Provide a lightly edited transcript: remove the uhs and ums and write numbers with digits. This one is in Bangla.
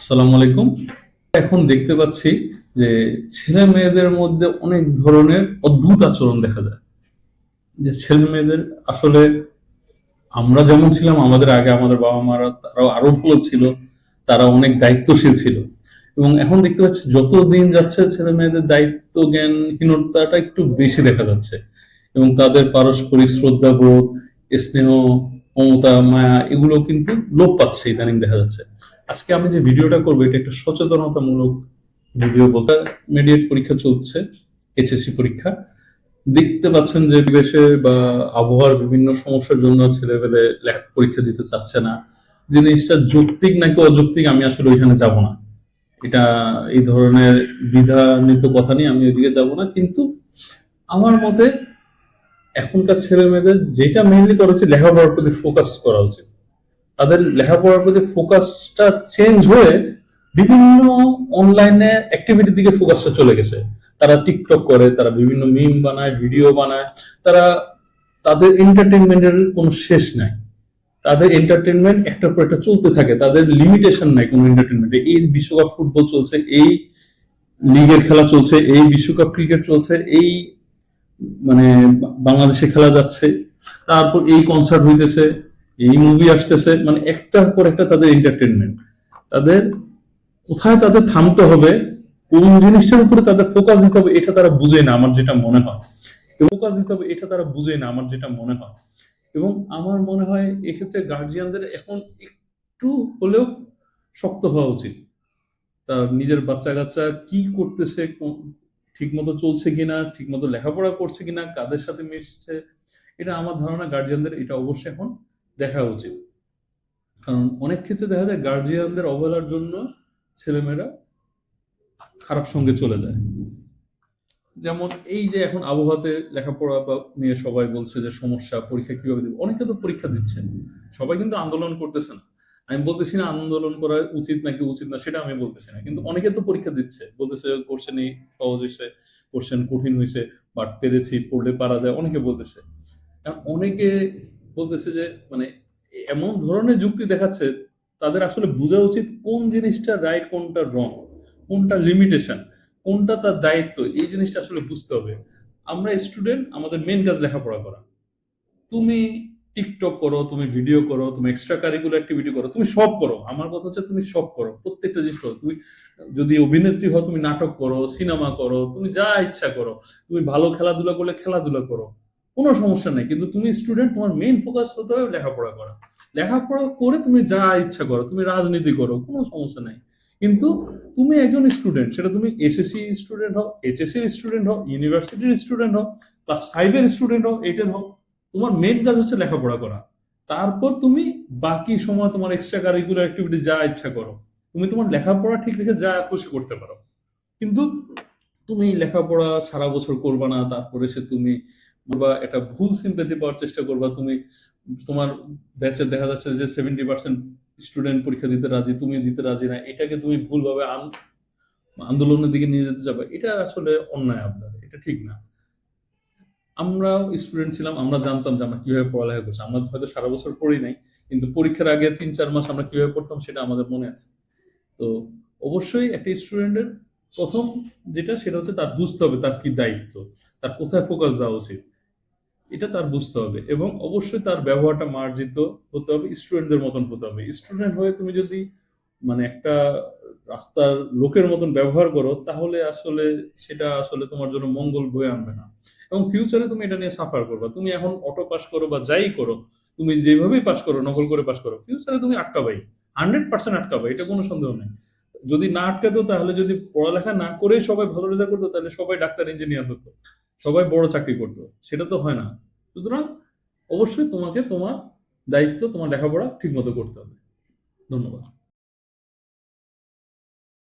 আসসালামু আলাইকুম। এখন দেখতে পাচ্ছি যে ছেলে মেয়েদের মধ্যে অনেক ধরনের অদ্ভুত আচরণ দেখা যায়। যে ছেলে মেয়েদের আসলে আমরা যেমন ছিলাম, আমাদের আগে আমাদের বাবা মারা তারাও আরো ভালো ছিল, তারা অনেক দায়িত্বশীল ছিল। এবং এখন দেখতে পাচ্ছি যত দিন যাচ্ছে ছেলে মেয়েদের দায়িত্ব জ্ঞানহীনতাটা একটু বেশি দেখা যাচ্ছে, এবং তাদের পারস্পরিক শ্রদ্ধাবোধ, স্নেহ, মমতা, মায়া এগুলো কিন্তু লোপ পাচ্ছে ইদানিং দেখা যাচ্ছে। আজকে আমি যে ভিডিওটা করবো এটা একটা সচেতনতামূলক ভিডিও। বলতে মিডিয়েট পরীক্ষা চলছে, এইচএসসি পরীক্ষা। দেখতে পাচ্ছেন যে পরিবেশে বা আবহাওয়ার বিভিন্ন সমস্যার জন্য ছেলেপেলে পরীক্ষা দিতে চাচ্ছে না। জিনিসটা যৌক্তিক নাকি অযৌক্তিক আমি আসলে ওইখানে যাব না। এটা এই ধরনের দ্বিধান্বিত কথা নিয়ে আমি ওইদিকে যাব না, কিন্তু আমার মতে এখনকার ছেলে মেয়েদের যেটা মেইনলি করা উচিত, লেখাপড়ার প্রতি ফোকাস করা উচিত। তাদের লেখাপড়ার প্রতি ফোকাসটা চেঞ্জ হয়ে বিভিন্ন অনলাইনে অ্যাক্টিভিটির দিকে ফোকাসটা চলে গেছে। তারা টিকটক করে, তারা বিভিন্ন মিম বানায়, ভিডিও বানায়। তারা তাদের এন্টারটেনমেন্টের কোনো শেষ নাই। তাদের এন্টারটেনমেন্ট একটার পর একটা চলতে থাকে, তাদের লিমিটেশন নাই কোনো এন্টারটেনমেন্টে। এই বিশ্বকাপ ফুটবল চলছে, এই লিগের খেলা চলছে, এই বিশ্বকাপ ক্রিকেট চলছে, এই মানে বাংলাদেশে খেলা যাচ্ছে, তারপর এই কনসার্ট হইতেছে, এই মুভি আসতেছে, মানে একটার পর একটা তাদের এন্টারটেনমেন্ট। তাদের কোথায় তাদের থামতে হবে, কোন জিনিসটার উপরে তাদের ফোকাস দিতে হবে এটা তারা বুঝে না আমার যেটা মনে হয়। ফোকাস দিতে হবে এটা তারা বুঝে না আমার যেটা মনে হয়। এবং আমার মনে হয় এক্ষেত্রে গার্জিয়ানদের এখন একটু হলেও শক্ত হওয়া উচিত। তার নিজের বাচ্চা কাচ্চা কি করতেছে, ঠিক মতো চলছে কিনা, ঠিক মতো লেখাপড়া করছে কিনা, কাদের সাথে মিশছে, এটা আমার ধারণা গার্জিয়ানদের এটা অবশ্যই এখন দেখা উচিত। কারণ অনেক ক্ষেত্রে দেখা যায় গার্জিয়ানদের অবহেলার জন্য ছেলেমেয়েরা খারাপ সঙ্গে চলে যায়। যেমন এই যে এখন আবহাওয়াতে লেখাপড়া বা নিয়ে সবাই বলছে যে সমস্যা, পরীক্ষা কিভাবে দেবে। অনেকে তো পরীক্ষা দিচ্ছে, সবাই কিন্তু আন্দোলন করতেছে না। আমি বলতেছি না আন্দোলন করা উচিত নাকি উচিত না, সেটা আমি বলতেছি না, কিন্তু অনেকে তো পরীক্ষা দিচ্ছে, বলতেছে কোশ্চেন এই সহজ হয়েছে, কোশ্চেন কঠিন হয়েছে, বাট পেরেছি, পড়লে পারা যায়, অনেকে বলতেছে। কারণ অনেকে বলতেছে যে মানে এমন ধরনের যুক্তি দেখাচ্ছে, তাদের আসলে বোঝা উচিত কোন জিনিসটা রাইট, কোনটা রং, কোনটা লিমিটেশন, কোনটা তার দায়িত্ব। এই জিনিসটা আসলে বুঝতে হবে। আমরা স্টুডেন্ট, আমাদের মেন কাজ লেখাপড়া করা। তুমি টিকটক করো, তুমি ভিডিও করো, তুমি এক্সট্রা কারিকুলার অ্যাক্টিভিটি করো, তুমি সব করো। আমার কথা হচ্ছে তুমি সব করো, প্রত্যেকটা জিনিস করো। তুমি যদি অভিনেত্রী হও, তুমি নাটক করো, সিনেমা করো, তুমি যা ইচ্ছা করো। তুমি ভালো খেলাধুলা করলে খেলাধুলা করো, কোনো সমস্যা নেই। কিন্তু তুমি স্টুডেন্ট, তোমার মেইন ফোকাস হতে হবে লেখাপড়া করা। লেখাপড়া করে তুমি যা ইচ্ছা করো, তুমি রাজনীতি করো, কোনো সমস্যা নাই। কিন্তু তুমি একজন স্টুডেন্ট, সেটা তুমি এসএসসি স্টুডেন্ট হও, এইচএসসি ইস্টুডেন্ট হও, ইউনিভার্সিটির স্টুডেন্ট হও, ক্লাস 5-এর স্টুডেন্ট হও, 8-এর হও, তোমার মেন কাজ হচ্ছে লেখাপড়া করা। তারপর তুমি বাকি সময় তোমার এক্সট্রা কারিকুলার অ্যাক্টিভিটি যা ইচ্ছা করো। তুমি তোমার লেখাপড়া ঠিক রেখে যা খুশি করতে পারো। কিন্তু তুমি লেখাপড়া সারা বছর করবা না, তারপরে সে তুমি বা একটা ভুল সিম্পেথি পাওয়ার চেষ্টা করবা। তুমি তোমার ব্যাচে দেখা যাচ্ছে যে 70% স্টুডেন্ট পরীক্ষা দিতে রাজি, তুমি দিতে রাজি না, এটাকে তুমি ভুলভাবে আন্দোলনের দিকে নিয়ে যেতে যাবে। এটা আসলে অন্যায়, আপনার এটা ঠিক না। আমরা স্টুডেন্ট ছিলাম, আমরা জানতাম যে আমরা কিভাবে পড়ালেখা করছি। আমরা হয়তো সারা বছর পড়ি নাই, কিন্তু পরীক্ষার আগে 3-4 মাস আমরা কিভাবে পড়তাম সেটা আমাদের মনে আছে। তো অবশ্যই একটা স্টুডেন্টের প্রথম যেটা, সেটা হচ্ছে তার বুঝতে হবে তার কি দায়িত্ব, তার কোথায় ফোকাস দেওয়া উচিত, এটা তার বুঝতে হবে। এবং অবশ্যই তার ব্যবহারটা মার্জিত হতে হবে, স্টুডেন্টদের মতন হতে হবে। স্টুডেন্ট হয়ে তুমি যদি মানে একটা রাস্তার লোকের মতন ব্যবহার করো, তাহলে আসলে সেটা আসলে তোমার জন্য মঙ্গল বয়ে আনবে না। এবং ফিউচারে তুমি এটা নিয়ে সাফার করবা। তুমি এখন অটো পাস করো বা যাই করো, তুমি যেভাবেই পাস করো, নকল করে পাস করো, ফিউচারে তুমি আটকাবাই, 100% আটকাবে, এটা কোনো সন্দেহ নেই। যদি না আটকাতো, তাহলে যদি পড়ালেখা না করে সবাই ভালো রেজাল্ট করতো, তাহলে সবাই ডাক্তার ইঞ্জিনিয়ার হতো, সবাই বড় চাকরি করতো। সেটা তো হয় না। সুতরাং অবশ্যই তোমাকে তোমার দায়িত্ব, তোমার লেখাপড়া ঠিক মতো করতে হবে। ধন্যবাদ।